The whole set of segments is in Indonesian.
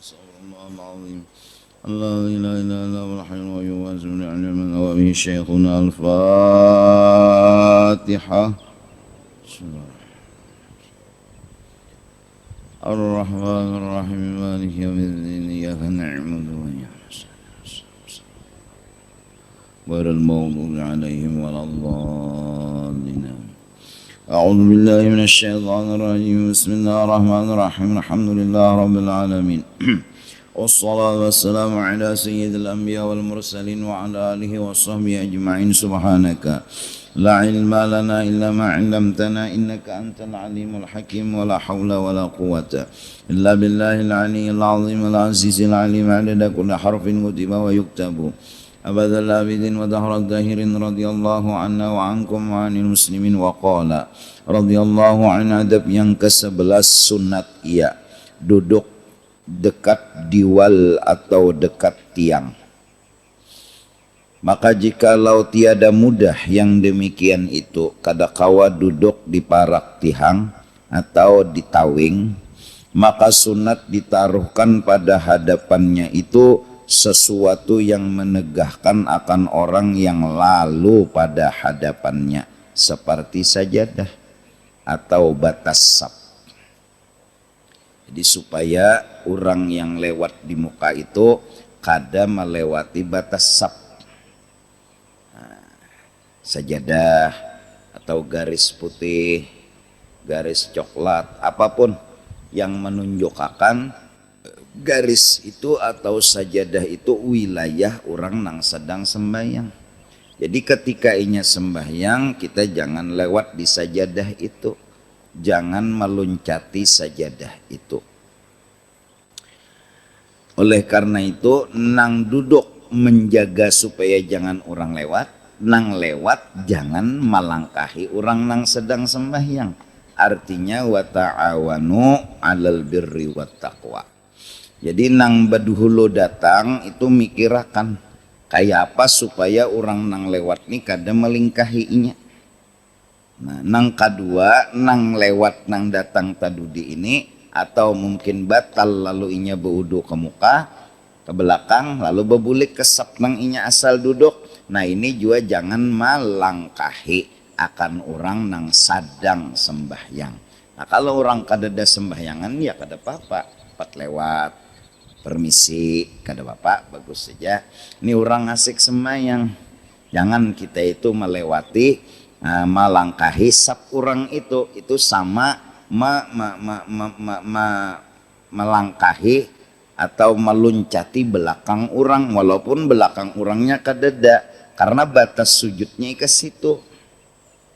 استغفر الله العظيم. الله لا إله إلا هو الحي القيوم وأسأل على من هو به شيخنا. الفاتحة. بسم الله الرحمن الرحيم مالك يوم الدين إياك نعبد وإياك نستعين غير المغضوب عليهم ولا الضالين. أعوذ بالله من الشيطان الرجيم. بسم الله الرحمن الرحيم. الحمد لله رب العالمين والصلاة والسلام على سيد الأنبياء والمرسلين وعلى آله وصحبه أجمعين. سبحانك لا علم لنا إلا ما علمتنا إنك أنت العليم الحكيم ولا حول ولا قوة إلا بالله العلي العظيم العزيز العليم عدد كل حرف كتب ويكتب أبد الآبدين ودهر الداهرين. رضي الله عنا وعنكم وعن المسلمين. وقال رضي الله عن adab yang ke-11 sunat ia duduk dekat diwal atau dekat tiang. Maka jikalau tiada mudah yang demikian itu, kadakawa duduk di parak tihang atau di tawing, maka sunat ditaruhkan pada hadapannya itu sesuatu yang menegahkan akan orang yang lalu pada hadapannya, seperti sajadah atau batas saf. Jadi supaya orang yang lewat di muka itu kada melewati batas saf. Sajadah atau garis putih, garis coklat, apapun yang menunjukkan garis itu atau sajadah itu wilayah orang yang sedang sembahyang. Jadi ketika inya sembahyang, kita jangan lewat di sajadah itu, jangan meluncati sajadah itu. Oleh karena itu, nang duduk menjaga supaya jangan orang lewat, nang lewat jangan melangkahi orang nang sedang sembahyang. Artinya wa ta'awanu 'alal birri wat taqwa. Jadi nang baduhulu datang itu mikirakan kayak apa supaya orang nang lewat ni kada melingkahinya. Nah, nang kedua nang lewat nang datang tadudi ini atau mungkin batal lalu inya beudu ke muka ke belakang lalu bebulik ke sap nang inya asal duduk. Nah ini juga jangan melangkahi akan orang nang sadang sembahyang. Nah kalau orang kadada sembahyangan ya kada apa-apa, cepat lewat, permisi, kada apa-apa, bagus saja. Ini orang asik sembahyang, jangan kita itu melewati, melangkahi sap orang itu sama melangkahi atau meluncati belakang orang, walaupun belakang orangnya kadada. Karena batas sujudnya ke situ.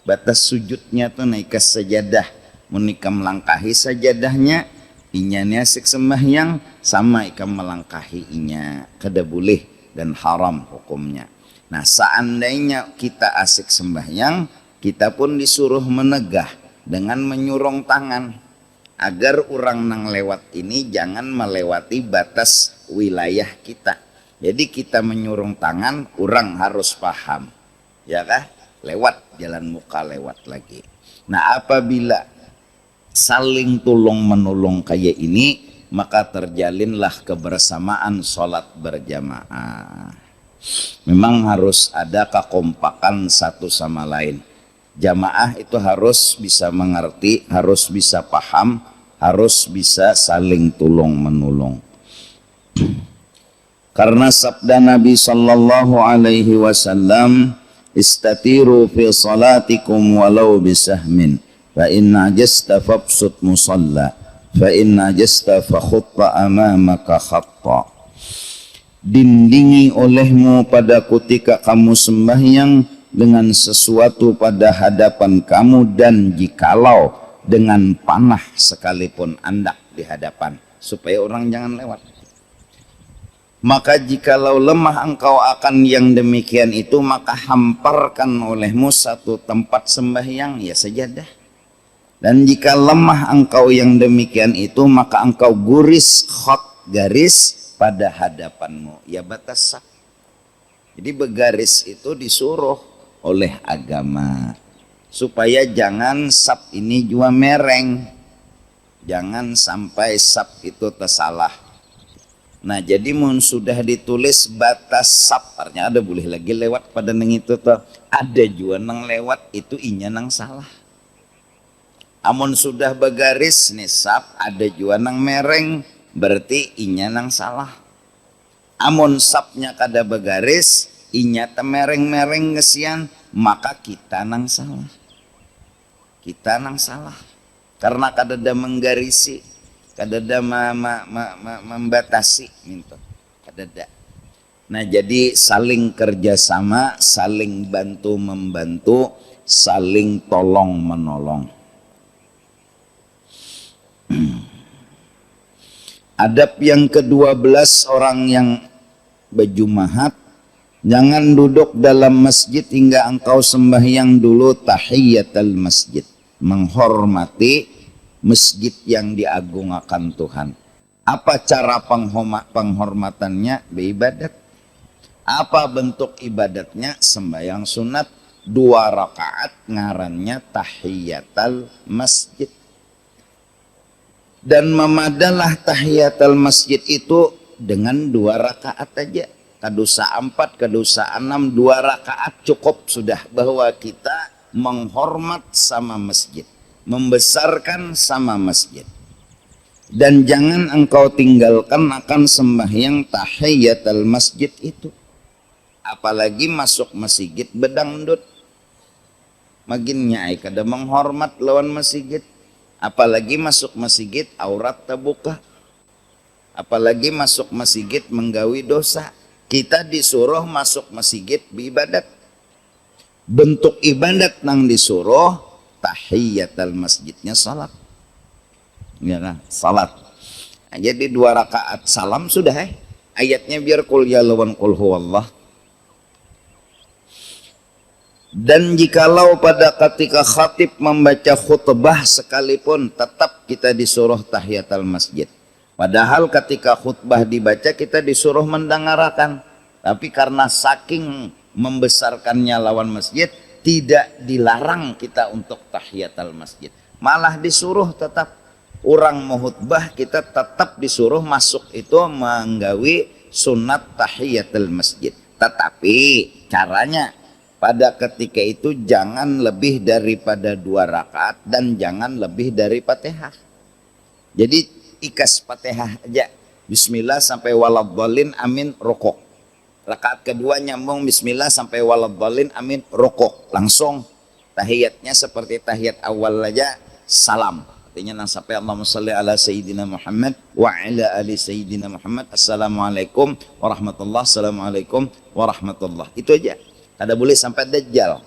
Batas sujudnya tuh naik ke sajadah. Menika melangkahi sajadahnya, inya ni asik sembahyang sama ikam melangkahi inya. Kada boleh dan haram hukumnya. Nah, seandainya kita asik sembahyang, kita pun disuruh menegah dengan menyurung tangan agar orang nang lewat ini jangan melewati batas wilayah kita. Jadi kita menyurung tangan, orang harus paham, ya kah? Lewat jalan muka lewat lagi. Nah apabila saling tolong menolong kayak ini, maka terjalinlah kebersamaan sholat berjamaah. Memang harus ada kekompakan satu sama lain. Jamaah itu harus bisa mengerti, harus bisa paham, harus bisa saling tolong menolong. Karena sabda Nabi sallallahu alaihi wasallam, istatiru fi salatikum walau bisahmin, fa inna ajasta fabsut musalla, fa inna ajasta fa khutta amamaka khatta. Dindingi olehmu pada ketika kamu sembahyang dengan sesuatu pada hadapan kamu, dan jikalau dengan panah sekalipun andak di hadapan, supaya orang jangan lewat. Maka jikalau lemah engkau akan yang demikian itu, maka hamparkan olehmu satu tempat sembahyang, ya sajadah. Dan jika lemah engkau yang demikian itu, maka engkau guris khot, garis pada hadapanmu, ya batas saf. Jadi bergaris itu disuruh oleh agama supaya jangan saf ini juga mereng, jangan sampai saf itu tersalah. Nah jadi mun sudah ditulis batas saparnya ada boleh lagi lewat pada neng itu tuh ada juga nang lewat itu inya nang salah. Amun sudah begaris nih sap ada juga nang mereng berarti inya nang salah. Amun sapnya kada begaris inya temereng-mereng ngesian maka kita nang salah. Kita nang salah karena kadada menggarisi kadada membatasi minta kadada. Nah jadi saling kerjasama, saling bantu membantu, saling tolong menolong. Adab yang ke-12 orang yang berjumahat, jangan duduk dalam masjid hingga engkau sembahyang dulu tahiyatul masjid, menghormati masjid yang diagungkan Tuhan. Apa cara penghormatannya? Beribadat. Apa bentuk ibadatnya? Sembahyang sunat 2 rakaat ngarannya tahiyatul masjid. Dan memadalah tahiyatul masjid itu dengan 2 rakaat aja. Kadosa 4, kadosa 6, 2 rakaat cukup sudah bahwa kita menghormat sama masjid, membesarkan sama masjid. Dan jangan engkau tinggalkan akan sembahyang tahiyatul masjid itu. Apalagi masuk masjid bedangdut. Maginnya ai kada menghormat lawan masjid. Apalagi masuk masjid aurat terbuka. Apalagi masuk masjid menggawi dosa. Kita disuruh masuk masjid beribadat. Bentuk ibadat nang disuruh tahiyatul masjidnya salat. Ya kan? Salat. Nah, jadi 2 rakaat salam sudah ayatnya biar qul ya lawan qul huwallah. Dan jikalau pada ketika khatib membaca khutbah sekalipun tetap kita disuruh tahiyatul masjid. Padahal ketika khutbah dibaca kita disuruh mendengarkan. Tapi karena saking membesarkannya lawan masjid tidak dilarang kita untuk tahiyatul masjid. Malah disuruh tetap orang mau khutbah kita tetap disuruh masuk itu menggawi sunat tahiyatul masjid. Tetapi caranya pada ketika itu jangan lebih daripada 2 rakaat dan jangan lebih dari Fatihah. Jadi ikas Fatihah aja. Bismillah sampai waladhdallin amin rukuk. Rakaat kedua nyambung bismillah sampai waladhdallin amin rukuk. Langsung tahiyatnya seperti tahiyat awal aja salam. Artinya nang sampai Allahumma shalli ala sayyidina Muhammad wa ala ali sayyidina Muhammad. Assalamualaikum warahmatullah. Assalamualaikum warahmatullah. Itu aja. Kada boleh sampai dajjal.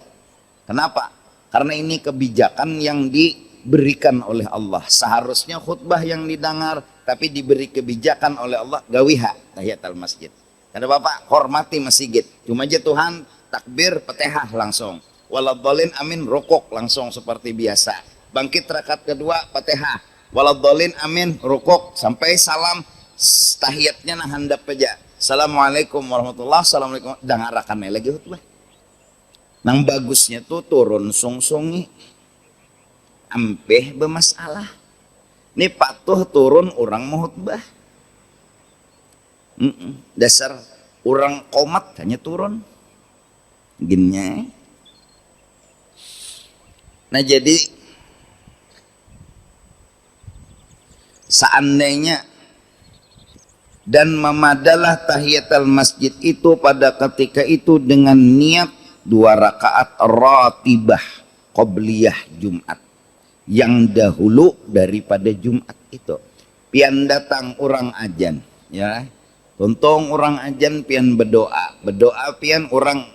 Kenapa? Karena ini kebijakan yang diberikan oleh Allah. Seharusnya khutbah yang didengar, tapi diberi kebijakan oleh Allah. Gawiha tahiyatul masjid. Kada apa-apa, hormati masjid. Cuma aja Tuhan takbir Fatihah langsung. Waladhdallin amin rukuk langsung seperti biasa. Bangkit rakaat kedua Fatihah. Waladhdallin amin rukuk sampai salam tahiyatnya nah handap aja. Assalamualaikum warahmatullah. Assalamualaikum. Dengarkan lagi khutbah. Nang bagusnya tuh turun sungsongi ampeh bermasalah. Ini patuh turun orang mau khutbah. Dasar orang komat hanya turun. Gini. Nah jadi seandainya dan memadalah tahiyatul masjid itu pada ketika itu dengan niat 2 rakaat ratibah qobliyah Jumat yang dahulu daripada Jumat itu. Pian datang orang ajan ya. Tuntung orang ajan pian berdoa pian orang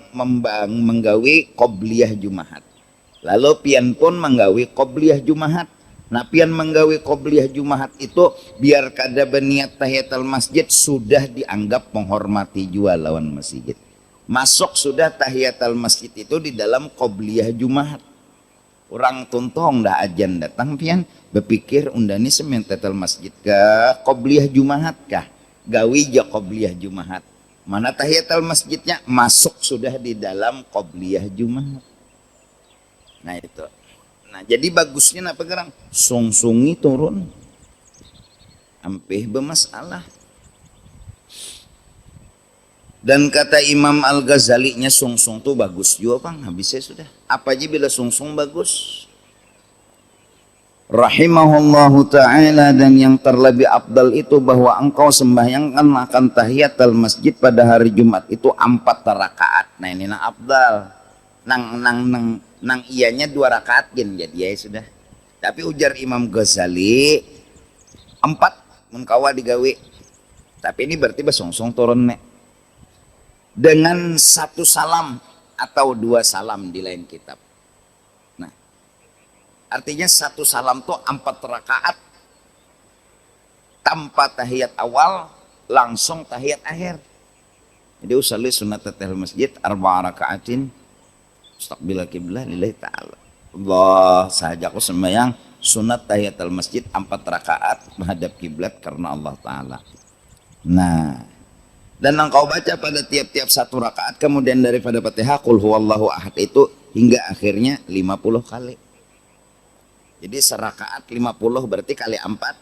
menggawi qobliyah Jumat. Lalu pian pun menggawi qobliyah Jumat. Nah pian menggawi qobliyah Jumat itu biar kada berniat tahiyatul masjid sudah dianggap menghormati jua lawan masjid. Masuk sudah tahiyatul masjid itu di dalam qobliyah Jumat. Orang tuntong dah ajan datang pian berpikir undani semen tahiyatul masjid kah qobliyah Jumat kah? Gawi ja qobliyah Jumat. Mana tahiyatul masjidnya masuk sudah di dalam qobliyah Jumat. Nah itu. Nah jadi bagusnya apa gerang? Sungsungi turun. Ampeh bermasalah. Dan kata Imam Al-Ghazali nya sungsung tuh bagus juga Bang, habisnya sudah. Apa aja bila sungsung bagus. Rahimahullahu ta'ala, dan yang terlebih abdal itu bahwa engkau sembahyangkan akan tahiyatul masjid pada hari Jumat itu 4 rakaat. Nah ini nang abdal. Nang ianya 2 rakaat jadi ya sudah. Tapi ujar Imam Ghazali 4 mun kawa digawe. Tapi ini berarti basungsung turun nek. Dengan 1 salam atau 2 salam di lain kitab. Nah, artinya 1 salam tuh 4 rakaat tanpa tahiyat awal, langsung tahiyat akhir. Jadi usalli sunat tahiyyatul masjid 4 rakaatin mustaqbil qiblah lillahi ta'ala. Allah saja aku sembahyang sunat tahiyatul masjid 4 rakaat menghadap kiblat karena Allah Ta'ala. Nah, dan engkau baca pada tiap-tiap 1 rakaat kemudian daripada Fatihah qul huwallahu ahad itu hingga akhirnya 50 kali. Jadi serakaat 50 berarti kali 4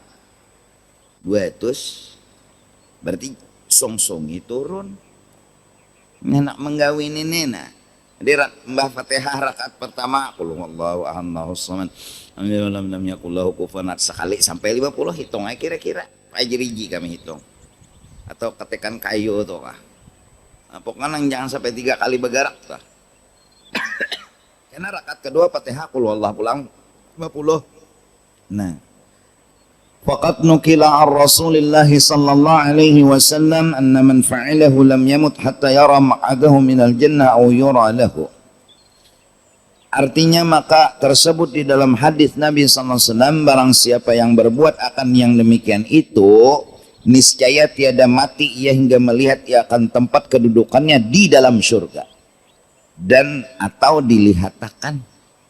200, berarti song-songi turun. Nak menggawin ini nah. Jadi Mbah Fatihah rakaat pertama qul huwallahu ahad Allahus samad lam yakul lahu kufuwan ahad sekali sampai 50 hitung aja kira-kira. Ajriji kami hitung. Atau ketekan kayu tuh kah. Nah, pokoknya jangan sampai 3 kali bergerak kah. Karena rakaat kedua Fatihah qul huwallahu pulang 50. Nah, faqad nukila ar-Rasulillah sallallahu alaihi wasallam anna man fa'ilahu lam yamut hatta yara maq'adahu minal jannah aw yura lahu. Artinya maka tersebut di dalam hadis Nabi sallallahu alaihi wasallam, barang siapa yang berbuat akan yang demikian itu niscaya tiada mati ia hingga melihat ia akan tempat kedudukannya di dalam surga. Dan atau dilihatakan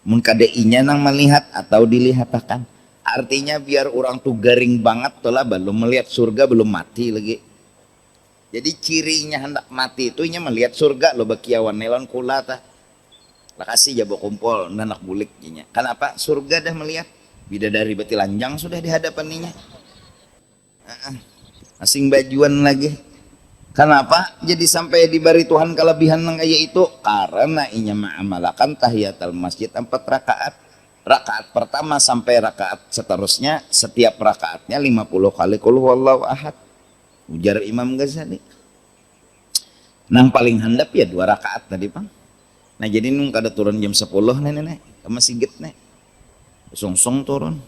mun kada inya nang melihat atau dilihatakan. Artinya biar orang tuh garing banget tuh lah belum melihat surga belum mati lagi. Jadi cirinya hendak mati itu nya melihat surga lo bakiawan nelon kula tah. Lakasih jabo kumpul nanak bulik nya. Kenapa? Surga dah melihat. Bidadari beti lanjang sudah di hadapan ninya. Asing bajuan lagi. Kenapa? Jadi sampai diberi Tuhan kelebihan nang kaya itu karena inya ma'amalakan tahiyatul masjid 4 rakaat. Rakaat pertama sampai rakaat seterusnya setiap rakaatnya 50 kali qul huwallahu ahad. Ujar Imam Ghazali. Nang paling handap ya 2 rakaat tadi, Bang. Nah, jadi nung kada turun jam 10 nenek masih get nek. Sungsung turun.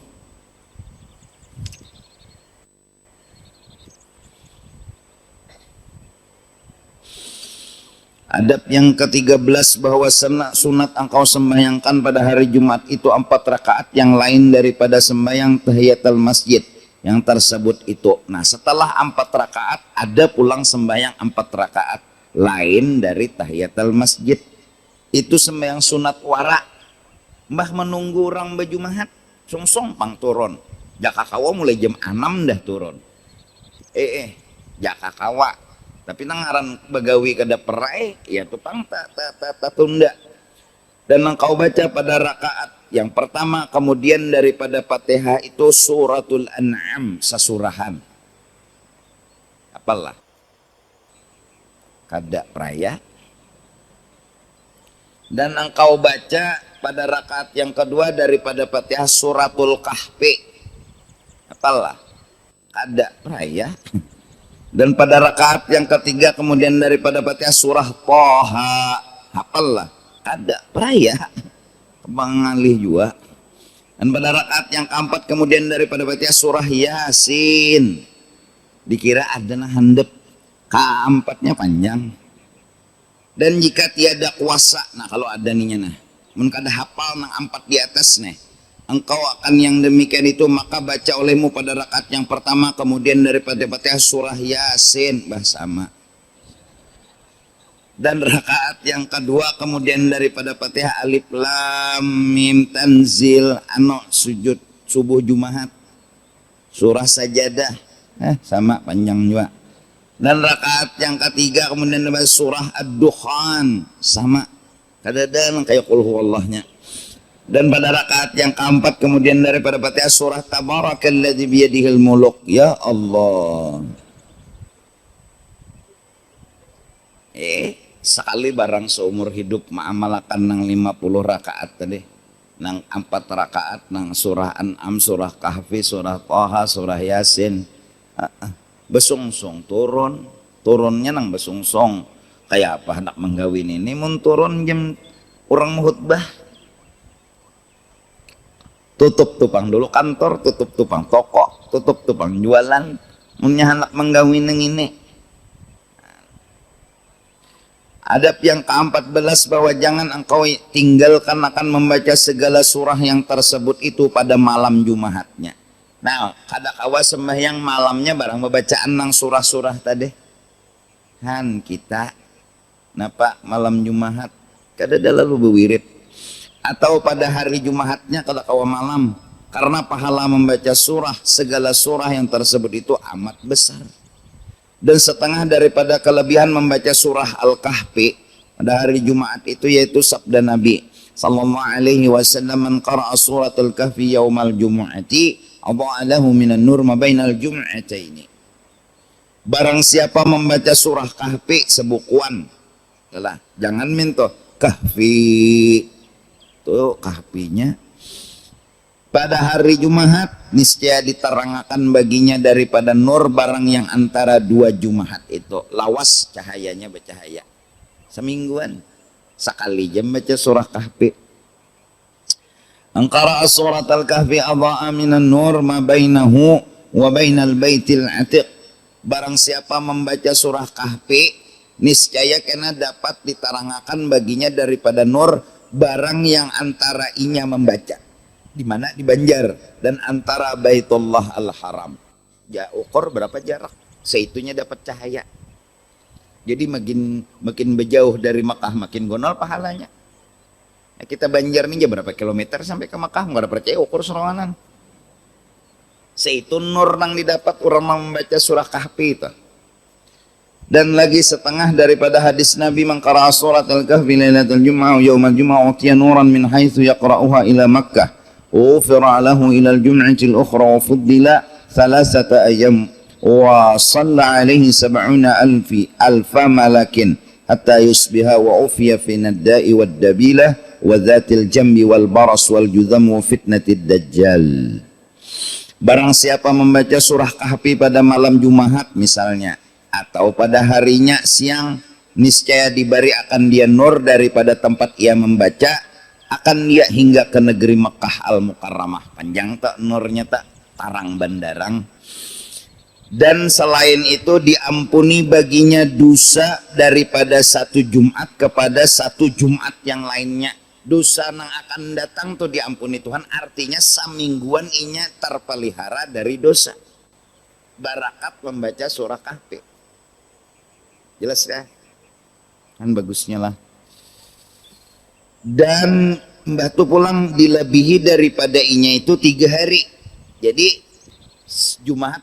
Adab yang ke-13 bahwa sunat engkau sembahyangkan pada hari Jumat itu 4 rakaat yang lain daripada sembahyang tahiyatul masjid yang tersebut itu. Nah, setelah 4 rakaat ada pulang sembahyang 4 rakaat lain dari tahiyatul masjid. Itu sembahyang sunat wara. Mbah menunggu orang baju mahat sungsong pang turun. Jaka kawa mulai jam 6 dah turun. Jaka kawa. Tapi nangaran begawi kada perai ya tupang tak tunda. Dan engkau baca pada rakaat yang pertama kemudian daripada Fatihah itu suratul An'am sesurahan. Apalah? Kada peraya. Dan engkau baca pada rakaat yang kedua daripada Fatihah suratul Kahfi. Apalah? Kada peraya. Dan pada rakaat yang ketiga kemudian daripada Fatihah surah Thaha. Hafallah. Kada peraya. Kebangalih juga. Dan pada rakaat yang keempat kemudian daripada Fatihah surah Yasin. Dikira ada nah handap. Keempatnya panjang. Dan jika tiada kuasa, nah kalau ada ninya nah. Mun kada hafal nang 4 di atas nih. Engkau akan yang demikian itu maka baca olehmu pada rakaat yang pertama kemudian daripada Fatihah surah Yasin sama. Dan rakaat yang kedua kemudian daripada Fatihah Alif Lam Mim Tanzil sujud subuh Jumat surah Sajadah sama panjang juga. Dan rakaat yang ketiga kemudian daripada surah Ad-Dukhan sama kadang kayak qul huwallahnya. Dan pada rakaat yang keempat kemudian daripada Fatihah surah Tabarakalladzi biyadihil muluk. Ya Allah. sekali barang seumur hidup ma'amalakan nang 50 rakaat tadi, nang 4 rakaat nang surah An'am, surah Kahfi, surah Toha, surah Yasin. Besungsong turunnya nang besungsong. Kayak apa hendak menggawin ini mun turun jam orang khutbah. Tutup tupang dulu kantor, tutup tupang toko, tutup tupang jualan. Munnya hendak menggawin ini. Adab yang ke-14 bahwa jangan engkau tinggalkan akan membaca segala surah yang tersebut itu pada malam Jumatnya. Nah, kada kawa sembahyang malamnya barang bacaan nang surah-surah tadi. Han kita napa malam Jumat kada lalu bewirid atau pada hari Jumatnya kada kawa malam karena pahala membaca surah segala surah yang tersebut itu amat besar. Dan setengah daripada kelebihan membaca surah Al-Kahfi pada hari Jumat itu yaitu sabda Nabi sallallahu alaihi wasallam, man qara'a surat Al-Kahfi yaumal jumu'ati adha'a lahu minan nur ma bainal jum'ataini. Barang siapa membaca surah Kahfi sebukuan, jangan minta Kahfi tuh kahfinya pada hari Jumat niscaya diterangkan baginya daripada nur barang yang antara dua Jumat itu, lawas cahayanya bercahaya semingguan sekali jam baca surah Kahfi. Angkara surat Al-Kahfi adha'a minan nur ma bainahu wa bainal baitil atiq. Barang siapa membaca surah Kahfi niscaya kena dapat diterangkan baginya daripada nur barang yang antara inya membaca di mana di Banjar dan antara Baitullah Al-Haram. Ya ukur berapa jarak seitunya dapat cahaya. Jadi makin berjauh dari Mekah makin gonol pahalanya. Nah, kita Banjar nih berapa kilometer sampai ke Mekah, nggak ada percaya ukur seronganan. Seitu nur nang didapat orang membaca surah Kahfi itu. Dan lagi setengah daripada hadis Nabi, man qara'a surat Al-Kahfi lailatul jum'ah yaumal jum'ah utiya nuran min haitsu yaqra'uha ila Makkah. Ufira lahu ila al-jum'ati al-ukhra wa fuddila thalathata ayyam wa shalla alaihi 70 alfa malakin hatta yusbiha wa ufiya fi nadda'i wad dabilah wa dhatil jambi wal baras wal judham wa fitnatid dajjal. Barang siapa membaca surah Kahfi pada malam Jumat misalnya atau pada harinya siang, niscaya diberi akan dia nur daripada tempat ia membaca, akan dia hingga ke negeri Mekah Al-Mukarramah. Panjang tak nurnya tak tarang bandarang. Dan selain itu diampuni baginya dosa daripada satu Jumat kepada satu Jumat yang lainnya. Dosa yang akan datang tuh diampuni Tuhan, artinya samingguan inya terpelihara dari dosa. Barakat membaca surah Kahfi. Jelas ya? Kan bagusnya lah. Dan batu pulang dilebihi daripada inya itu 3 hari. Jadi Jumat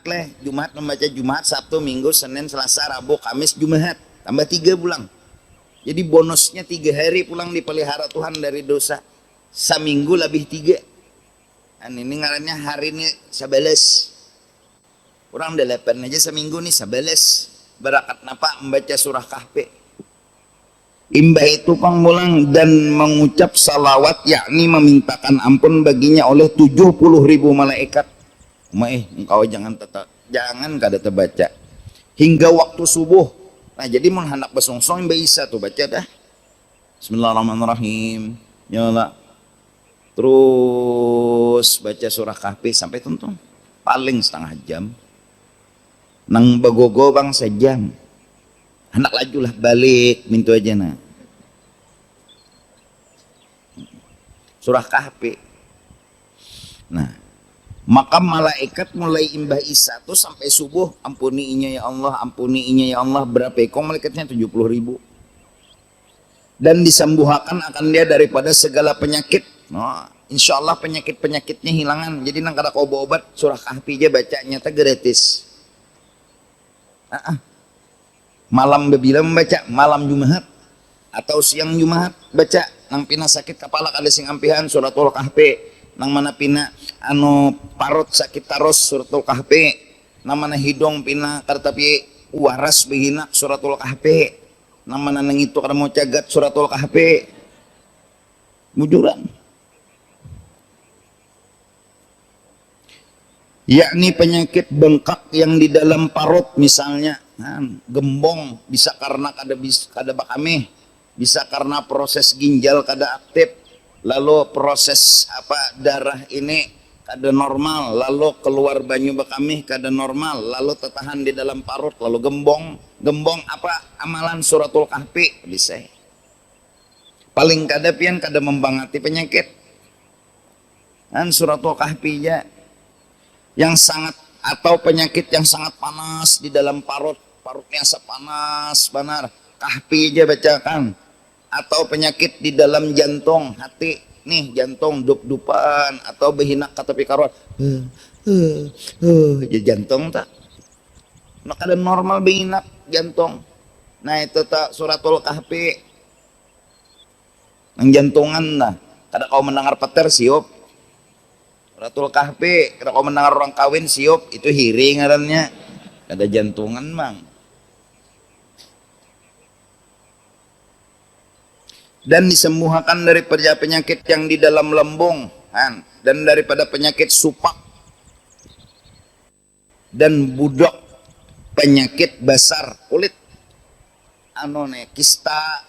membaca Jumat, Sabtu, Minggu, Senin, Selasa, Rabu, Kamis, Jumat, tambah 3 pulang. Jadi bonusnya 3 hari pulang dipelihara Tuhan dari dosa. Seminggu lebih 3. Dan ini ngarannya hari ini 11. Kurang 8 aja seminggu nih 11. Barakat napa membaca surah Kahfi. Imbah itu pangmulang dan mengucap salawat, yakni memintakan ampun baginya oleh 70.000 malaikat. Engkau jangan kada terbaca hingga waktu subuh. Nah jadi mun hendak besongsong bisa tuh baca dah. Bismillahirrahmanirrahim. Nyala. Terus baca surah Kahfi sampai tuntung. Paling setengah jam. Nang bagogo bang sejam. Hendak lajulah balik mintu aja nah. Surah Kahfi. Nah, maka malaikat mulai imbah isa tuh sampai subuh, ampuni inya ya Allah, ampuni inya ya Allah. Berapa ekor malaikatnya? 70.000. Dan disembuhkan akan dia daripada segala penyakit. Nah, insya Allah penyakit-penyakitnya hilangan. Jadi nang kada kau obat surah Kahfi aja bacanya tak gratis. Malam bebila membaca, malam Jumat atau siang Jumat baca. Nang pina sakit kepala kada sing ampihan suratul Kahfi. Nang mana pina parut sakit taros suratul Kahfi. Nang mana hidung pina kada tapi waras behinak suratul Kahfi. nama nang itu kada mau cagat suratul kahfi bujuran. Yakni penyakit bengkak yang di dalam parut misalnya, gembong, bisa karena kada bakame, bisa karena proses ginjal kada aktif, lalu proses darah ini kada normal, lalu keluar banyu bakame kada normal, lalu tertahan di dalam parut, lalu gembong apa amalan suratul kahfi bisa. Paling kada pian kada membangati penyakit. Suratul kahfi ya yang sangat, atau penyakit yang sangat panas di dalam parutnya panas benar, kahfi aja bacakan. Atau penyakit di dalam jantung, hati nih, jantung dup-dupan atau behinak kata pikarot ya jantung tak nak ada normal behinak jantung. Nah itu tak suratul kahfi yang jantungan lah. Kada kau mendengar petir siup suratul kahfi, kada kau mendengar orang kawin siup itu hiring ngarannya, kada jantungan mang. Dan disembuhkan daripada penyakit yang di dalam lambung, dan daripada penyakit supak dan budok, penyakit basar kulit, kista,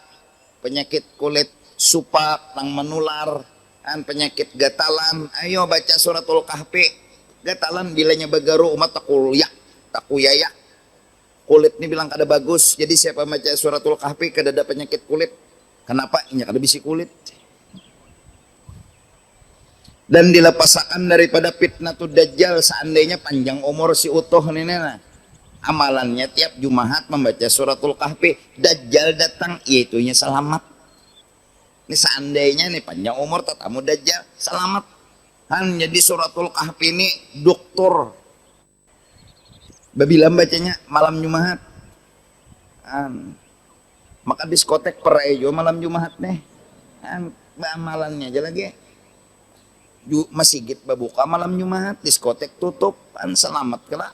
penyakit kulit supak yang menular, penyakit gatalan. Ayo baca suratul kahfi. Gatalan bilanya bagaru umat takuyayak kulit ini bilang kada bagus. Jadi siapa baca suratul kahfi kada ada penyakit kulit. Kenapa? Ini kada bisi kulit. Dan dilepasakan daripada fitnatul dajjal seandainya panjang umur si utuh ini nah. Amalannya tiap Jumat membaca suratul kahfi, dajjal datang yaitunya selamat. Ini seandainya nih panjang umur tatamu dajjal selamat. Jadi suratul kahfi ini dokter. Babila bacanya malam Jumat. Maka diskotek perejo malam Jumat nih. Amalannya aja lagi. Masjid babuka malam Jumat, diskotek tutup, selamat kelak.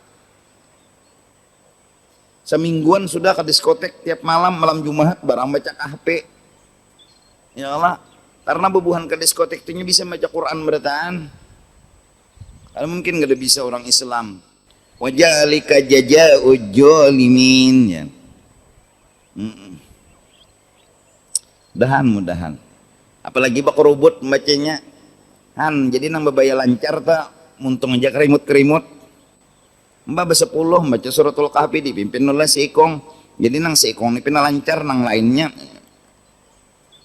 Semingguan sudah ke diskotek tiap malam Jumat barang baca kahfi. Ya Allah, karena bebuhan ke diskotek itu bisa baca Quran bertaan. Kalau mungkin gak ada bisa orang Islam. Wajalika jaja'u jolimin ya. Mudahan. Apalagi bak robot bacanya. Jadi nang babaya lancar tak muntung aja kerimut. Mbak 10 baca suratul kahfi dipimpin oleh si Ikong. Jadi nang si Ikong ini pina lancar, nang lainnya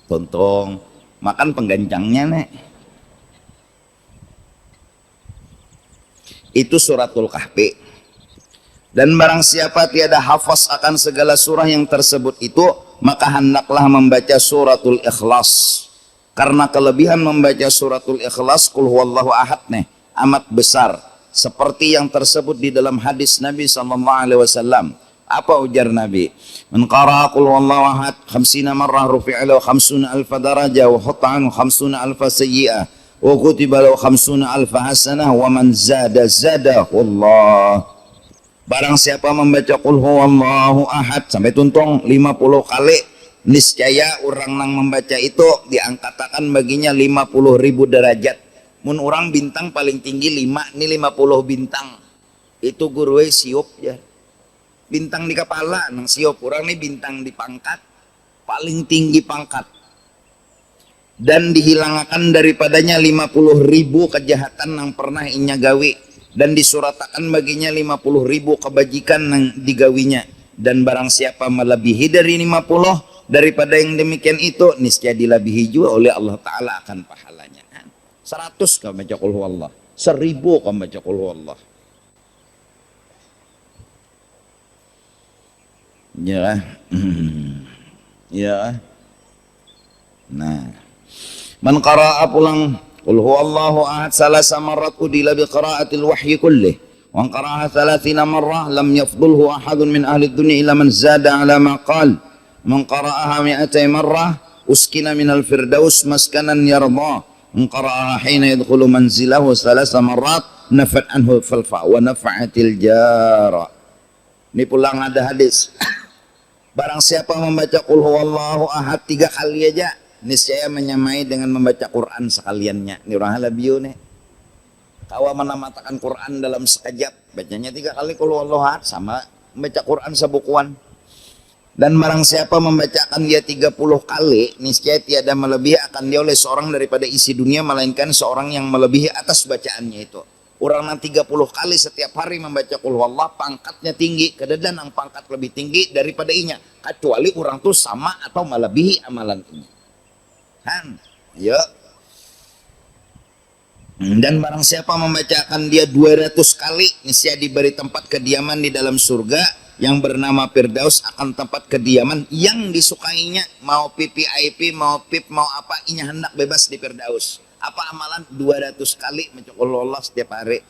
tontong makan penggancangnya nek. Itu suratul kahfi. Dan barang siapa tiada hafaz akan segala surah yang tersebut itu, maka hendaklah membaca suratul ikhlas. Karena kelebihan membaca suratul ikhlas qul huwallahu ahad nih amat besar, seperti yang tersebut di dalam hadis Nabi SAW. Apa ujar Nabi? Man qara'a qul huwallahu ahad 50 marrah rufi'a lahu 50 alfa darajah wa hutta anhu 50 alfa sayyi'ah wa kutiba lahu 50 alfa hasanah wa man zada wallah. Barang siapa membaca qul huwallahu ahad sampai tuntung 50 kali, niscaya orang nang membaca itu diangkatakan baginya 50.000 derajat. Mun orang bintang paling tinggi 5, ini 50 bintang. Itu guru siup ya. Bintang di kepala nang siup, orang ini bintang di pangkat, paling tinggi pangkat. Dan dihilangkan daripadanya 50.000 kejahatan yang pernah inya gawi. Dan disuratakan baginya 50.000 kebajikan yang digawinya. Dan barang siapa melebihi dari 50 daripada yang demikian itu, niscaya dilebihi juga oleh Allah Ta'ala akan pahalanya. 100 kau baca qul huwallah, 1000 kau baca qul huwallah. Ya. Ya. Nah, man qara'a pulang qul huwallahu ahad salasa marrat udila bi qira'atil wahyi kullih wa qara'aha 30 marrah lam yafdulhu ahadun min ahli dunya illa man zada ala ma qala man qara'aha 200 marrah uskina min al firdaus maskanan yarda man qara'aha hina yadkhulu manzilahu 3 marrat nafat anhu falfa wa nafa'atil jara. Ini pulang ada hadis Barang siapa membaca qul huwallahu ahad 3 kali aja, niscaya menyamai dengan membaca Quran sekaliannya. Ini orang halabiyo nih. Kawa menamatakan Quran dalam sekejap, bacanya 3 kali qul huwallahu ahad, sama membaca Quran sebukuan. Dan barang siapa membacakan dia 30 kali, niscaya tiada melebihi akan dia oleh seorang daripada isi dunia, melainkan seorang yang melebihi atas bacaannya itu. Orang yang 30 kali setiap hari membaca qul huwallah, pangkatnya tinggi, kededan ang pangkat lebih tinggi daripada inya, kecuali orang tuh sama atau melebihi amalan ini. Han, ya. Dan barang siapa membacakan dia 200 kali, niscaya diberi tempat kediaman di dalam surga yang bernama Firdaus, akan tempat kediaman yang disukainya. Mau PPIP, mau PIP, mau apa, inya hendak bebas di Firdaus. Apa amalan? 200 kali membaca qul huwallah setiap hari.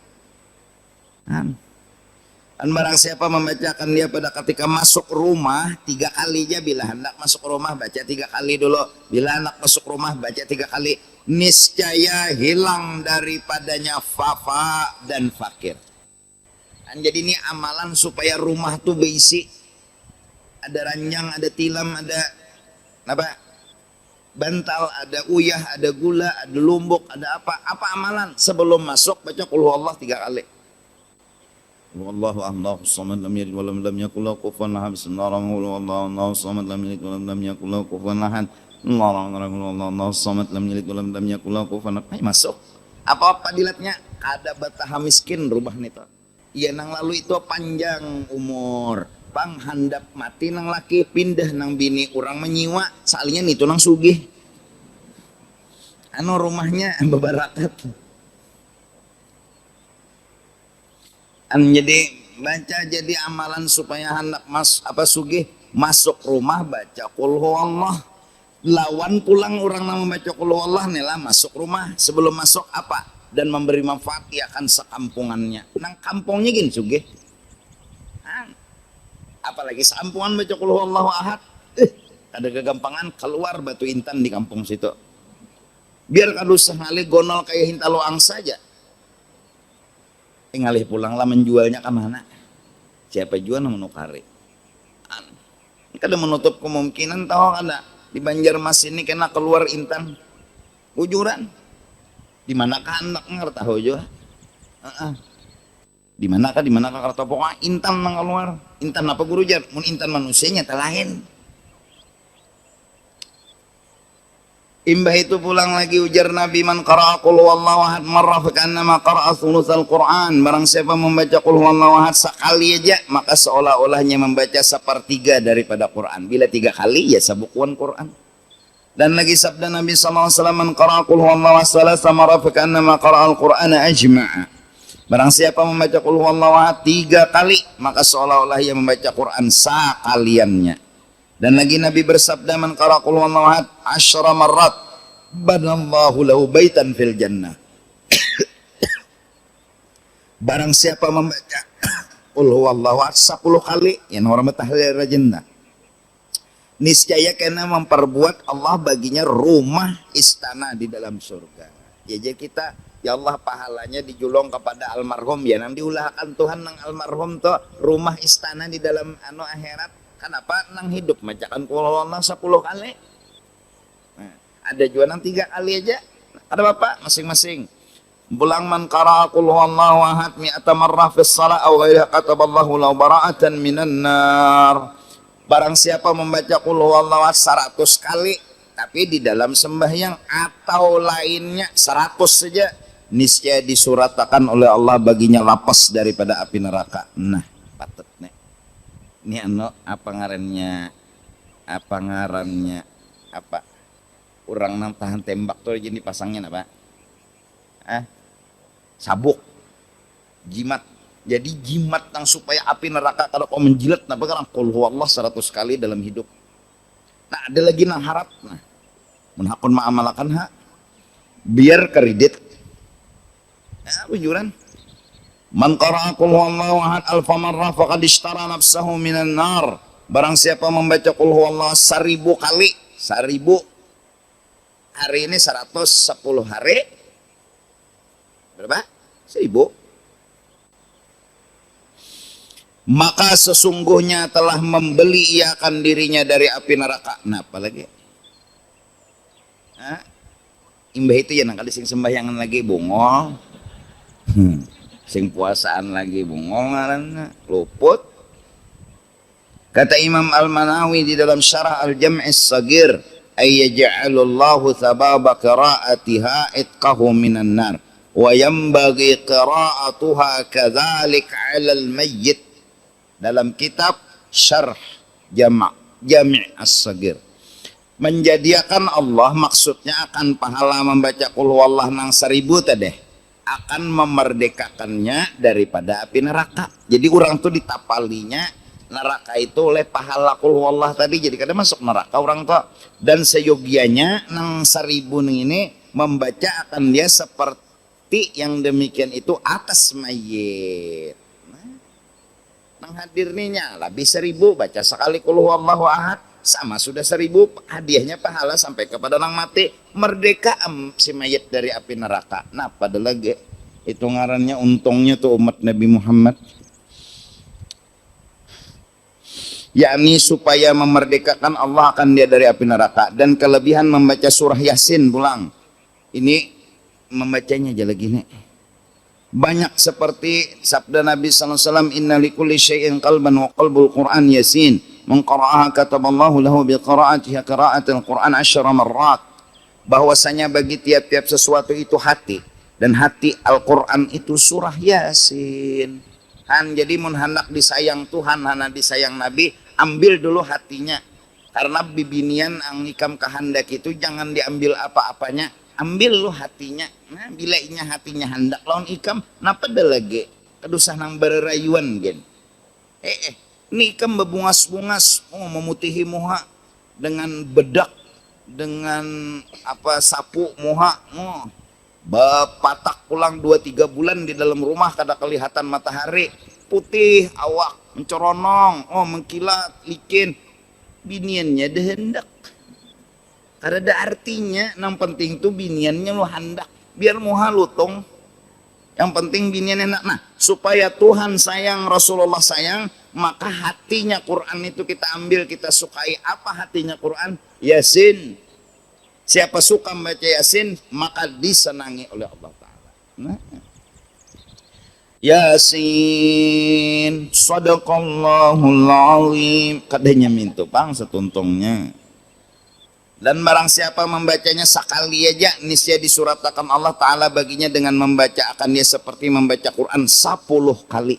Dan barang siapa membacakan dia pada ketika masuk rumah 3 kali aja, bila hendak masuk rumah baca 3 kali dulu, bila hendak masuk rumah baca 3 kali, niscaya hilang daripadanya fafa dan fakir. Dan jadi ini amalan supaya rumah tuh berisi, ada ranjang, ada tilam, ada apa, bantal, ada uyah, ada gula, ada lumbuk, ada apa amalan sebelum masuk baca qul huwallah 3 kali. Wallahu Allahu samad lam yalid walam yakul lahu kufuwan ahad. Wallahu samad lam yalid walam yakul lahu kufuwan ahad. Allahu samad lam yalid walam yakul lahu kufuwan ahad. Masuk. Apa dilatnya? Ada batah miskin rubah nito. Iya nang lalu itu panjang umur, panghandap mati nang laki, pindah nang bini orang menyiwa, soalnya itu nang sugih. Anu rumahnya bebarakat. Jadi baca jadi amalan supaya hendak sugih, masuk rumah baca qul huwallah. Lawan pulang orang nang membaca qul huwallah nih lah masuk rumah, sebelum masuk apa? Dan memberi manfaat akan sekampungannya. Nang kampungnya gini sugih. Apalagi sekampungan baca qul huwallahu ahad. Ada kegampangan keluar batu intan di kampung situ. Biar kadu sengali gonol kayak hintaloang saja. Ngalih pulang lah menjualnya ke mana? Siapa jual nang menukari? Kada menutup kemungkinan tahu kada di Banjarmasin ini kena keluar intan ujuran. Di manakah anak ngerti tahu juga? Di manakah kata pokoknya intan nang keluar. Intan apa guru jar? Mun intan manusianya lain. Imbah itu pulang lagi ujar Nabi, man qara'a qul huwallahu ahad marrah fa ka'annama qara'a thulutsal Qur'an. Barang siapa membaca qul huwallahu ahad sekali aja, maka seolah-olahnya membaca sepertiga daripada Quran. Bila 3 kali ya sebukuan Quran. Dan lagi sabda Nabi sallallahu alaihi wasallam, man qara'a qul huwallahu ahad thalatha marrah fa ka'annama qara'al Qur'ana ajma'a. Barang siapa membaca qul huwallahu ahad 3 kali, maka seolah-olah ia membaca Quran sekaliannya. Dan lagi Nabi bersabda, man qara'a qul huwallahu ahad 10 marrat banallahu lahu baitan fil jannah. Barang siapa membaca qul huwallahu ahad 10 kali, yang orang tahlil jannah, niscaya kena memperbuat Allah baginya rumah istana di dalam surga. Ya jadi kita, ya Allah pahalanya dijulung kepada almarhum ya, nang diulahkan Tuhan nang almarhum to rumah istana di dalam akhirat. Kenapa nang hidup macakan qul huwallahu 10 kali. Nah, ada juga nang 3 kali aja. Ada bapak masing-masing. Pulang man qara'a qul huwallahu ahad mi'ata marrah fi shalah aw ghairiha kataballahu lahu bara'atan minan nar. Barang siapa membaca qul huwallahu ahad 100 kali tapi di dalam sembahyang atau lainnya 100 saja, niscaya disuratakan oleh Allah baginya lapas daripada api neraka. Nah, patut nih. Ini apa ngarannya? Apa? Orang nang tahan tembak tuh jadi pasangnya apa? Sabuk. Jimat. Jadi jimat nang supaya api neraka kalau kau menjilat napa kan qul huwallah 100 kali dalam hidup. Nah, ada lagi nang harap. Nah, mun hakun ma'amalakan biar kredit. Ujuran. Man qara'a qul huwallahu ahad alfa marrah faqad ishtara nafsahu minan nar. Barang siapa membaca qul huwallahu 1000 kali, 1000 hari ini 110 hari. Berapa? 1000. maka sesungguhnya telah membeli ia akan dirinya dari api neraka. Nah, apalagi imbah itu ya nangkali sing sembahyangan lagi bungol, sing puasaan lagi bungol ngaranna luput. Kata Imam Al-Manawi di dalam syarah Al-Jam'is Sagir, ay yaj'alullahu thababa qira'atiha itqahu minan nar wa yanbaghi qira'atuha kadzalik 'alal mayyit. Dalam kitab Syarh Jami' As-Sagir, menjadikan Allah maksudnya akan pahala membaca qul huwallah nang 1000 tadi akan memerdekakannya daripada api neraka. Jadi orang tuh ditapalinya neraka itu oleh pahala qul huwallah tadi, jadi kadang masuk neraka orang tuh. Dan seyogianya nang 1000 ini membaca akan dia seperti yang demikian itu atas mayit. Nang hadir ninya lebih 1000 baca sekali qul huwallahu ahad sama sudah 1000 hadiahnya pahala sampai kepada orang mati, merdeka si mayit dari api neraka. Nah pada lagi itu ngarannya untungnya tuh umat Nabi Muhammad, yakni supaya memerdekakan Allah akan dia dari api neraka. Dan kelebihan membaca surah Yasin pulang ini membacanya aja lagi nih banyak seperti sabda Nabi SAW, inna likulli syai'in qalban wa qalbul Qur'an Yasin man qara'aha kataballahu lahu biqira'atiha qira'atil Qur'an 10 marrat. Bahwasanya bagi tiap-tiap sesuatu itu hati, dan hati Al-Quran itu surah Yasin. Jadi mun hendak disayang Tuhan, hendak disayang Nabi, ambil dulu hatinya. Karena bibinian ang ikam kehendak itu jangan diambil apa-apanya, ambil lu hatinya. Nah bila inya hatinya hendak lawan ikam, napa dah lagi kedusah nang bererayuan gen. Ini ikam bebungas-bungas, memutihi muha dengan bedak, dengan apa sapu muha, bapatak pulang 2-3 bulan di dalam rumah kada kelihatan matahari, putih awak mencoronong, mengkilat licin, biniannya dah hendak. Kada ada artinya, yang penting tuh biniannya lu hendak, biar muha lutong. Yang penting binian enak. Nah, supaya Tuhan sayang, Rasulullah sayang, maka hatinya Quran itu kita ambil, kita sukai. Apa hatinya Quran? Yasin. Siapa suka membaca Yasin, maka disenangi oleh Allah Ta'ala. Nah. Yasin, sadaqallahul azim. Kadanya mintu pang setuntungnya. Dan barang siapa membacanya sekali aja, niscaya disuratakan Allah Ta'ala baginya dengan membaca akan dia seperti membaca Quran 10 kali.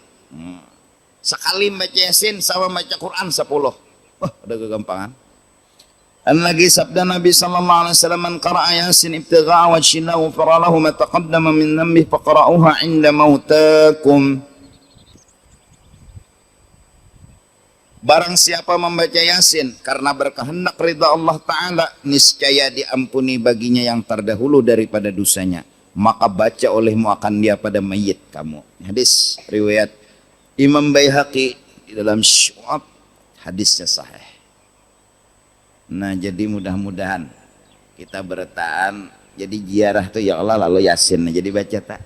Sekali membaca Yasin sama membaca Quran 10. Ada kegampangan. Dan lagi sabda Nabi sallallahu alaihi wasallam, man qara'a Yasin ibtigha'a wajhillahi faralahu ma taqaddama min dhanbihi faqra'uha 'inda mautakum. Barang siapa membaca Yasin karena berkehendak ridha Allah Ta'ala, niscaya diampuni baginya yang terdahulu daripada dosanya, maka baca olehmu akan dia pada mayit kamu. Hadis riwayat Imam Baihaqi di dalam Syu'ab, hadisnya sahih. Nah jadi mudah-mudahan kita bertahan jadi ziarah tuh ya Allah lalu Yasin jadi baca tak.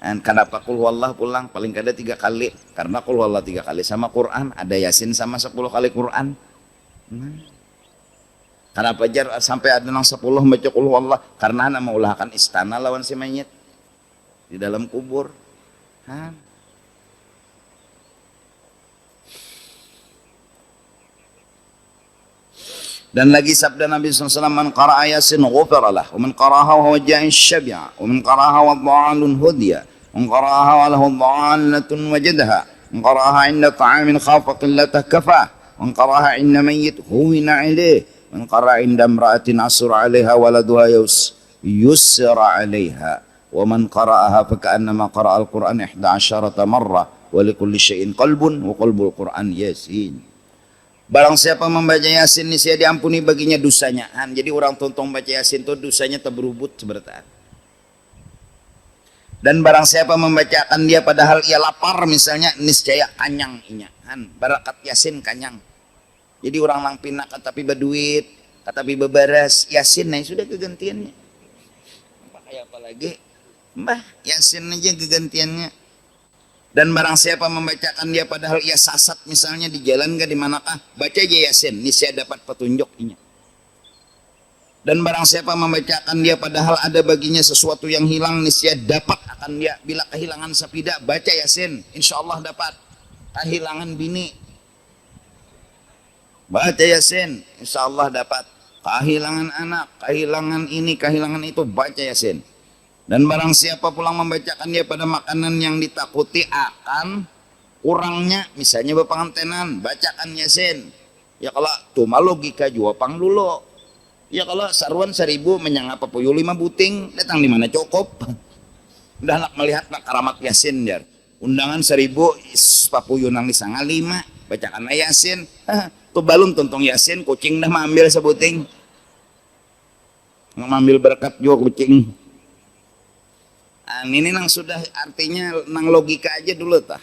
Dan kenapa qul huwallah pulang paling kada 3 kali, karena qul huwallah 3 kali sama Quran, ada Yasin sama 10 kali Quran. Kenapa jar sampai ada nang 10 baca qul huwallah, karena ana maulahkan istana lawan si mayit di dalam kubur. Dan lagi sabda Nabi SAW, man qara'a Yasin ghufira lah, wa man qara'aha wa huwa ja'in syabi'a, wa man qara'aha wa dha'alun hudya, wa man qara'aha wa lahu dha'alatun wajadaha, wa man qara'aha inda ta'amin khafa qillatah kafah, wa man qara'aha inda mayyit huwina ilayh, wa man qara'a inda imra'atin asura 'alayha waladuha yusra 'alayha, wa man qara'aha fa ka'annama qara'a al-Qur'an 11 marrah, wa likulli syai'in qalbun wa qalbul Qur'an Yasin. Barang siapa membaca Yasin ini saya diampuni baginya dosanya. Jadi orang tontong baca Yasin itu dosanya terberubut sebertaan. Dan barang siapa membacakan dia padahal ia lapar misalnya, niscaya kanyang inya. Barakat Yasin kanyang. Jadi orang lang pinak tapi berduit, tapi bebaras Yasin, nah sudah kegantiannya. Kayak apa lagi? Mbah Yasin aja kegantiannya. Dan barang siapa membacakan dia padahal ia sasat misalnya di jalan di manakah, baca aja Yasin, niscaya dapat petunjuk ini. Dan barang siapa membacakan dia padahal ada baginya sesuatu yang hilang, niscaya dapat akan dia. Bila kehilangan sepida, baca Yasin, insya Allah dapat. Kehilangan bini, baca Yasin, insya Allah dapat. Kehilangan anak, kehilangan ini, kehilangan itu, baca Yasin. Dan barang siapa pulang membacakan dia pada makanan yang ditakuti akan kurangnya, misalnya berpengantenan, bacakan Yasin. Ya kalau tuh logika jua pang dulu. Ya kalau saruan 1000 menyang apa puyuh 5 buting, datang di mana cukup. Udah nak melihat nak karamat Yasin jar. Undangan 1000 papuyuh nang disanga 5, bacakan Yasin. Tuh balun tontong Yasin, kucing dah mengambil sebuting. Mengambil berkat juga kucing. Ini nang sudah artinya nang logika aja dulu tah.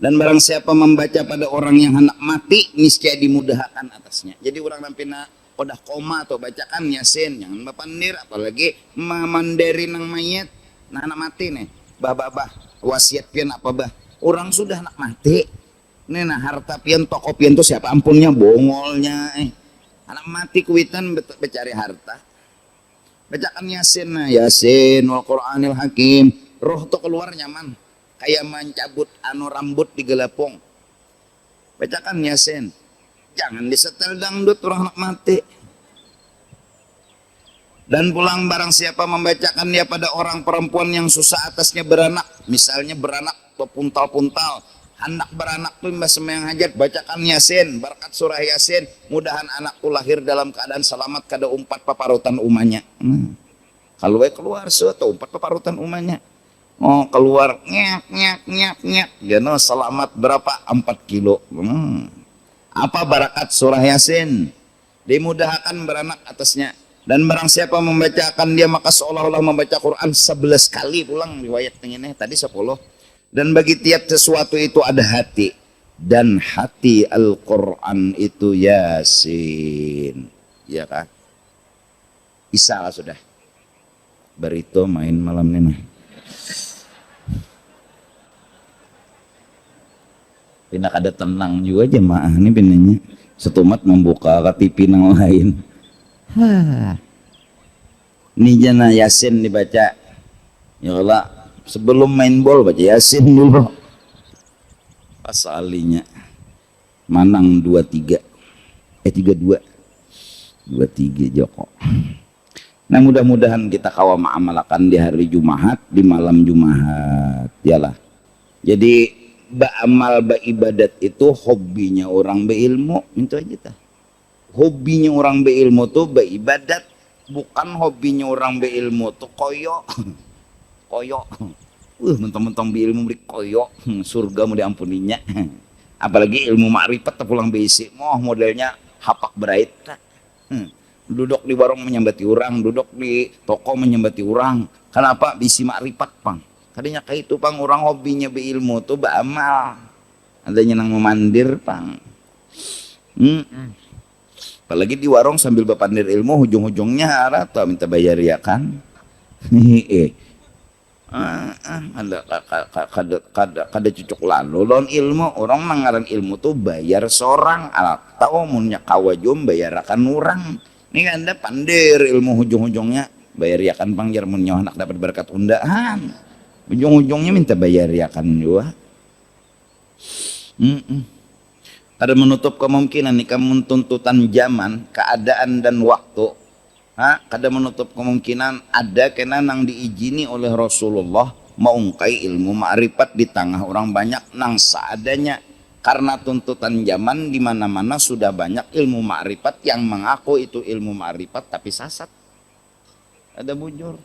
Dan barang siapa membaca pada orang yang hendak mati, niscaya dimudahkan atasnya. Jadi orang nampina udah koma atau bacakan Yasin, jangan bapandir, apalagi memandiri nang mayat, nah anak mati nih, bah wasiat pian apa bah, orang sudah anak mati, nih nah harta pian toko pian tuh siapa ampunnya bongolnya, anak mati kuitan becari harta, bacakan Yasin, nah Yasin wal Qur'anil Hakim, roh tuh keluar nyaman, kayak mencabut anu rambut di gelapung, bacakan Yasin. Jangan disetel dangdut orang anak mati. Dan pulang barang siapa membacakan dia pada orang perempuan yang susah atasnya beranak, misalnya beranak atau puntal-puntal, hendak beranak tuh mbak sembahyang hajat, bacakan Yasin, berkat surah Yasin, mudahan anakku lahir dalam keadaan selamat kada umpat paparutan umanya. Kalau keluar suatu umpat paparutan umanya, oh keluar nyak, ya no selamat berapa 4 kilo. Apa barakat surah Yasin, dimudahkan beranak atasnya. Dan barang siapa membacakan dia maka seolah-olah membaca Quran 11 kali pulang riwayat ini tadi 10. Dan bagi tiap sesuatu itu ada hati, dan hati Al-Quran itu Yasin, ya kan? Isa lah sudah berito main malam ini. Pina kada tenang juga jemaah ini pinanya setumat membuka ke TV nang lain. Ini jana Yasin dibaca. Ya Allah, sebelum main bol baca Yasin dulu. Pas alinya Manang 23 32 23 Joko. Nah mudah-mudahan kita kawa ma'amalakan di hari Jumat, di malam Jumat, yalah. Jadi ba'amal ba'ibadat itu hobinya orang beilmu, itu aja tah. Hobinya orang beilmu tuh baibadat, bukan hobinya orang beilmu tuh koyo. Koyo. Mentang-mentang beilmu beri koyo, surga mau diampuninya. Apalagi ilmu makrifat pulang beisi, modelnya hapak berait. Duduk di warung menyambati orang, duduk di toko menyambati orang. Kenapa? Bisi makrifat pang. Kadinya kayak itu pang, orang hobinya beilmu tuh beramal, adanya nang memandir pang. Apalagi di warung sambil berpandir ilmu, ujung-ujungnya arah atau minta bayar ya kan. Kada cucuk lalu lon ilmu, orang mangaran ilmu tuh bayar seorang, atau munnya kawajum bayar akan orang. Ini anda pandir ilmu ujung-ujungnya bayar ya kan pang, jar munnya anak dapat berkat undaan. Ujung-ujungnya minta bayar ya kan juga. Ada menutup kemungkinan nih kamu tuntutan zaman, keadaan dan waktu. Kada menutup kemungkinan ada kena nang diizini oleh Rasulullah maungkai ilmu ma'rifat di tengah orang banyak nang seadanya. Karena tuntutan zaman di mana-mana sudah banyak ilmu ma'rifat yang mengaku itu ilmu ma'rifat tapi sasat. Ada bujur.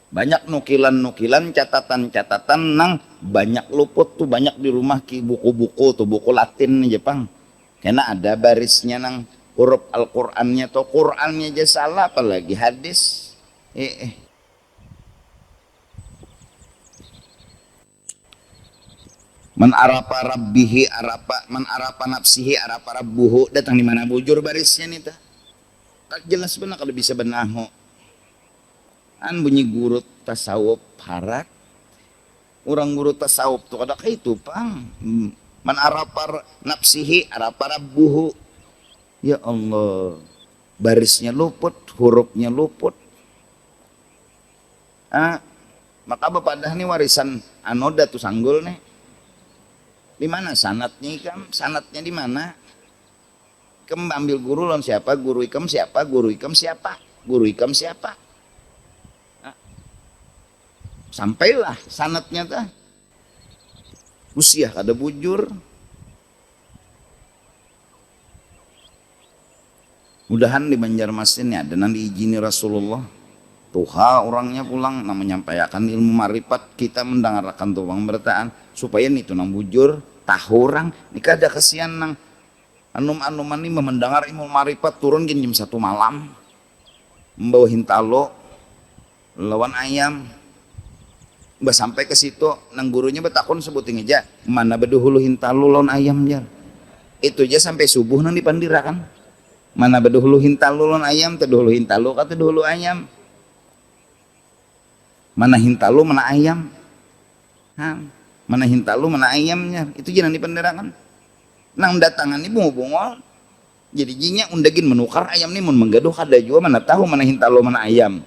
Banyak nukilan-nukilan, catatan-catatan nang banyak luput tuh, banyak di rumah ki buku-buku tuh, buku Latin nih Jepang. Karena ada barisnya nang huruf Al-Qur'annya tuh, Qur'annya aja salah apalagi hadis. Man arapa rabbihi arapa, man arapa nafsihi arapa rabbuhu, datang di mana bujur barisnya nih tah. Jelas benar kalau bisa benaho. An bunyi guru tasawuf harat Orang guru tasawuf tuh kada itu pang. Man arapar nafsihi arapar rabbuhu. Ya Allah, barisnya luput, hurufnya luput. Maka bapak dah nih warisan anoda tuh sanggul nih. Di mana sanatnya ikam? Sanatnya di mana? Ikam ambil guru lawan siapa? Guru ikam siapa? Guru ikam siapa? Guru ikam siapa? Sampailah sanatnya tuh. Usia kada bujur. Mudahan di Banjarmasin ya, dan diizini Rasulullah. Tuha orangnya pulang nang menyampaikan ilmu marifat, kita mendengarkan tuang bertaan supaya itu nang bujur tahu orang nikah ada kesian nang anum-anuman ini mendengar ilmu marifat turun jam 1 malam membawa hintalo lawan ayam mbak sampai ke situ nang gurunya betakon sebutin aja mana beduhulu hintalo lawan ayam ya itu aja sampai subuh nang dipandirakan mana beduhulu hintalo lawan ayam teduhulu hintalo kata dahulu ayam mana hintalu mana ayam mana hintalu mana ayamnya itu jangan dipenderakan nang datangan ini bungo-bungo jadi jinya undagin menukar ayam ini mun menggaduh kada jua mana tahu mana hintalu mana ayam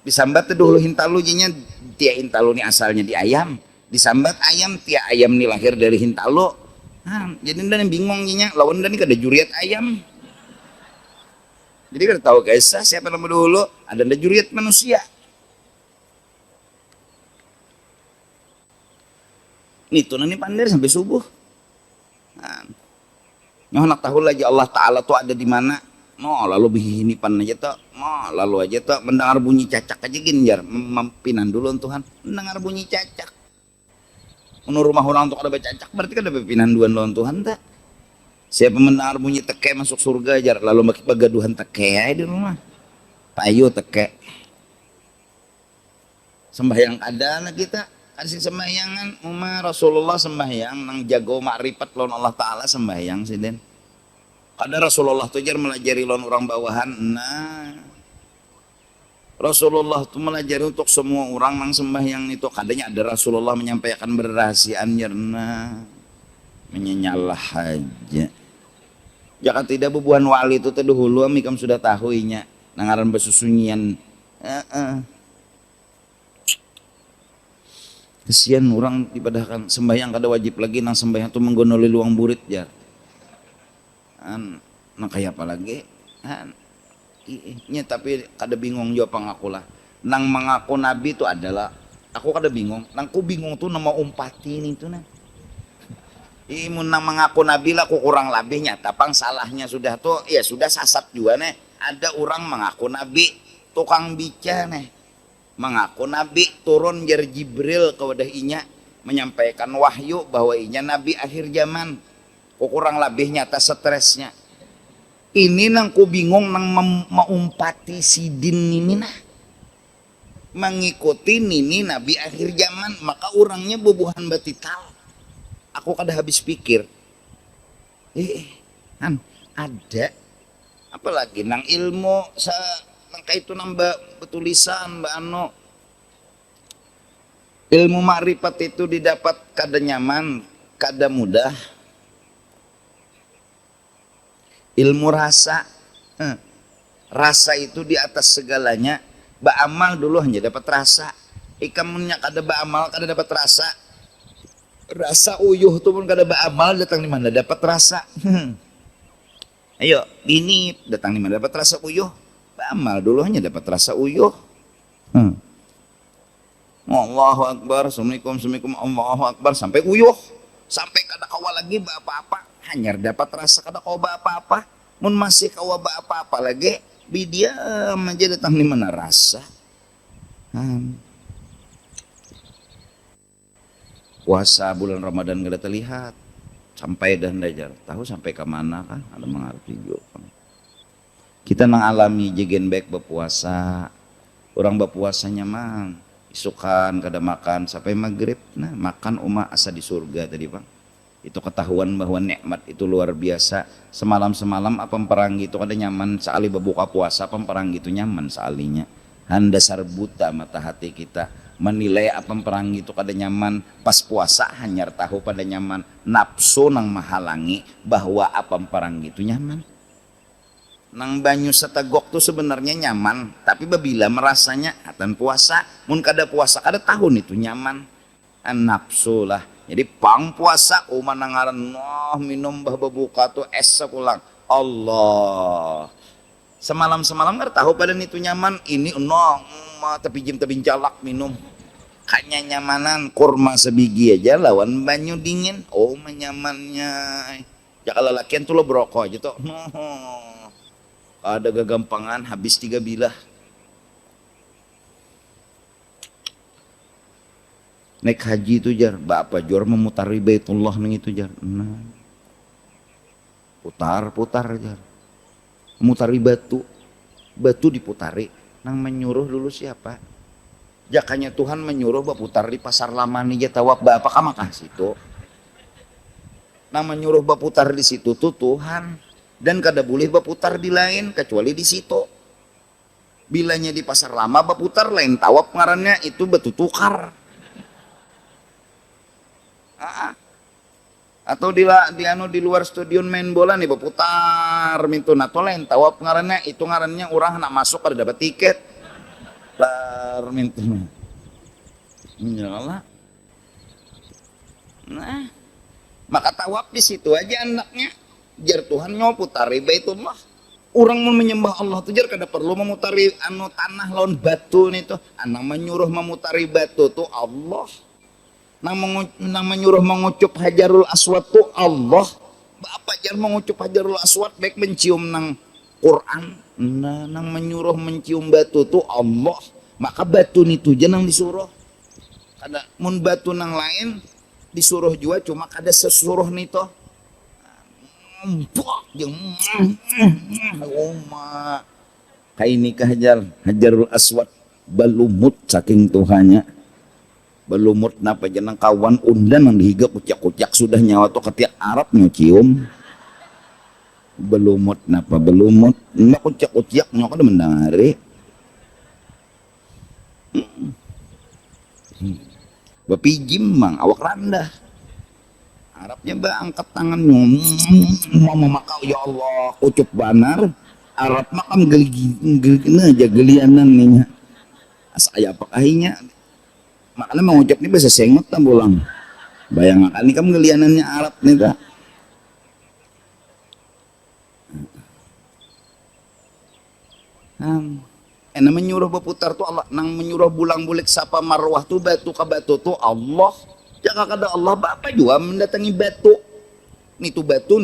disambat dulu hintalu jinya tia hintalu ini asalnya di ayam disambat ayam tia ayam ini lahir dari hintalu jadi dan bingung jinya lawan dan ini kada juriat ayam jadi kada tahu guys siapa nama dulu ada juriat manusia. Itu nanti pandir sampai subuh. Nak tahu lagi Allah Ta'ala tuh ada di mana. Lalu bihinipan aja tuh. Lalu aja tuh mendengar bunyi cacak aja ginjar. Mampinan dulu Tuhan. Mendengar bunyi cacak. Menurut rumah orang untuk ada cacak berarti kan ada pimpinan duluan lawan Tuhan tak. Siapa mendengar bunyi teke masuk surga aja. Lalu bagi bagaduhan teke aja di rumah. Payu teke. Sembahyang ada lah kita. Kasih sembahyangan Rasulullah sembahyang nang jago makrifat lawan Allah Ta'ala sembahyang sih den kada Rasulullah tuh jar melajari lawan orang bawahan Rasulullah tuh melajari untuk semua orang nang sembahyang itu kadanya ada Rasulullah menyampaikan berrahasiaan jarna menyenyalah aja jika tidak bebuan wali itu teh dahulu amikam sudah tahu inya nangaran besusunyian kesian orang ibadahkan sembahyang kada wajib lagi nang sembahyang tuh menggonoli luang burit ya nang kayak apa lagi tapi kada bingung jawab pengaku lah nang mengaku nabi itu adalah aku kada bingung nang ku bingung tuh nama umpati ini tuh nah imun nang mengaku nabi lah ku kurang lebihnya tapang salahnya sudah tuh ya sudah sasat juga nih ada orang mengaku nabi tukang bica nih mengaku nabi turun jar Jibril kewadah inya menyampaikan wahyu bahwa inya nabi akhir zaman kurang lebih nyata stresnya ini nang ku bingung nang maumpati sidin ini nah mengikuti ini nabi akhir zaman maka orangnya bubuhan batital aku kada habis pikir ada apalagi nang ilmu kayak itu nambah betulisan mbak Ano ilmu makrifat itu didapat kada nyaman kada mudah ilmu rasa rasa itu di atas segalanya ba'amal dulu hanya dapat rasa ikamunnya kada ba'amal kada dapat rasa rasa uyuh itu pun kada ba'amal datang di mana dapat rasa ayo ini datang di mana dapat rasa uyuh amal dulu hanya dapat rasa uyuh. Allahu Akbar, Assalamualaikum, Allahu Akbar sampai uyuh, sampai kada kawa lagi apa-apa, hanya dapat rasa kada kawa apa-apa. Mun masih kawa apa-apa lagi, bidiam aja datang di mana rasa. Puasa bulan Ramadan kada terlihat, sampai dan dajar, tahu sampai ke mana kan? Ada mengerti juga. Kita nang alami jegen baik berpuasa orang berpuasanya mang isukan kada makan sampai maghrib nah makan asa di surga tadi bang itu ketahuan bahwa nikmat itu luar biasa semalam apa perang itu kada nyaman sekali berbuka puasa perang gitu nyaman sekalinya dasar buta mata hati kita menilai apa perang itu kada nyaman, pas puasa hanyar tahu pada nyaman, nafsu nang mahalangi bahwa apa perang itu nyaman. Nang banyu setagok tuh sebenarnya nyaman, tapi babila merasanya atan puasa, mun kada puasa kada tahun itu nyaman. Nafsu lah. Jadi pang puasa manangaran minum bah buka tuh es pulang. Allah. Semalam kada tahu pada itu nyaman, ini tapi jalak minum. Kayaknya nyamanan kurma sebiji aja lawan banyu dingin. Menyamannya. Ya kalau lakian tuh lo berokok aja tuh. Ada gagampangan habis 3 bilah. Naik haji itu jar, bapak jor memutari Baitullah nang itu jar. Nah. Putar jar. Memutari batu. Batu diputari. Nang menyuruh dulu siapa? Jakanya Tuhan menyuruh baputar di pasar lama nih tawab bapak kamakah situ. Nang menyuruh baputar di situ tuh Tuhan. Dan kada boleh baputar di lain kecuali di situ. Bilanya di pasar lama baputar lain tawab ngarannya itu batu tukar. Atau di luar stadion main bola nih baputar mintu nato lain tawab ngarannya itu ngarannya orang nak masuk kada dapat tiket. Lar mintu. Nyala. Nah, maka tawab di situ aja anaknya. Jar Tuhan nyawa putari Baitullah. Orang mau menyembah Allah tuh jar kada perlu memutari tanah lawan batu nih tuh. Anak menyuruh memutari batu tuh Allah. Nang menyuruh mengucup Hajarul Aswad tuh Allah. Bapak jar mengucup Hajarul Aswad baik mencium nang Quran. Nah, nang menyuruh mencium batu tuh Allah. Maka batu nih tuh jangan disuruh. Kada mun batu nang lain disuruh juga cuma kada sesuruh nih tuh. Kayak ini Hajarul Aswad balumut saking Tuhannya. Balumut napa jenang kawan undan yang dihiga kucak-kucak sudah nyawa tuh ketiak Arab nyocium. Balumut napa balumut nggak kucak-kucak nyawa kada mendangari. Bapijim mang awak rendah. Arabnya angkat tangan mau makau ya Allah ucup banar Arab makam aja gelianan nih saya apa kahinya makanya mengucap ini bahasa sengot tambulang bayangkan ini kan gelianannya Arab nih kak enak menyuruh berputar tuh Allah nang menyuruh bulang bulik sapa marwah tuh batu ke batu tuh Allah. Jaka kada Allah bapak juga mendatangi batu. Nitu batu.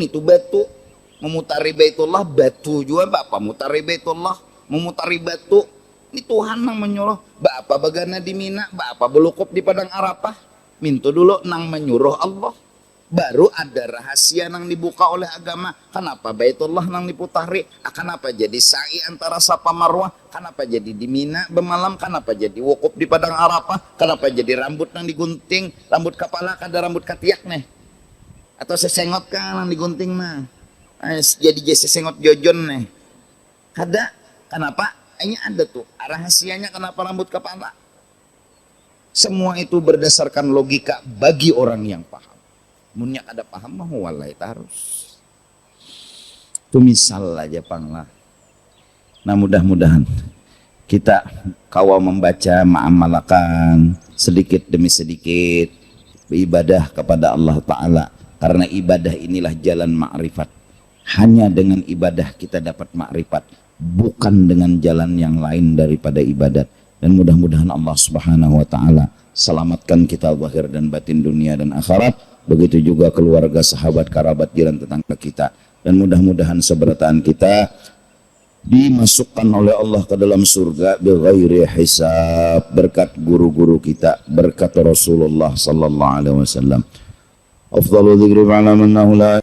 Memutari Baitullah batu juga bapak mutari Baitullah. Memutari batu. Ini Tuhan nang menyuruh. Bapak bagana di Mina. Bapak belukup di Padang Arafah. Mintu dulu nang menyuruh Allah. Baru ada rahasia nang dibuka oleh agama. Kenapa Baitullah nang diputari? Kenapa jadi sa'i antara Safa Marwah? Kenapa jadi di Mina bemalam? Kenapa jadi wukuf di Padang Arafah? Kenapa jadi rambut nang digunting? Rambut kepala kada rambut katiak nih? Atau sesengot kan nang digunting mah? Jadi sesengot jojon nih? Kada? Kenapa? Ini ada tuh rahasianya kenapa rambut kepala? Semua itu berdasarkan logika bagi orang yang paham. Munnya kada paham mah walai tarus. Itu misal aja panglah. Nah mudah-mudahan kita kawal membaca mengamalkan sedikit demi sedikit beribadah kepada Allah Ta'ala. Karena ibadah inilah jalan ma'rifat. Hanya dengan ibadah kita dapat ma'rifat. Bukan dengan jalan yang lain daripada ibadat. Dan mudah-mudahan Allah Subhanahu Wa Ta'ala selamatkan kita zahir dan batin dunia dan akhirat. Begitu juga keluarga, sahabat, kerabat, jiran, tetangga kita. Dan mudah-mudahan seberataan kita dimasukkan oleh Allah ke dalam surga bighairi hisab berkat guru-guru kita, berkat Rasulullah sallallahu alaihi wasallam. Afdhalu dzikri ma'lamannahu la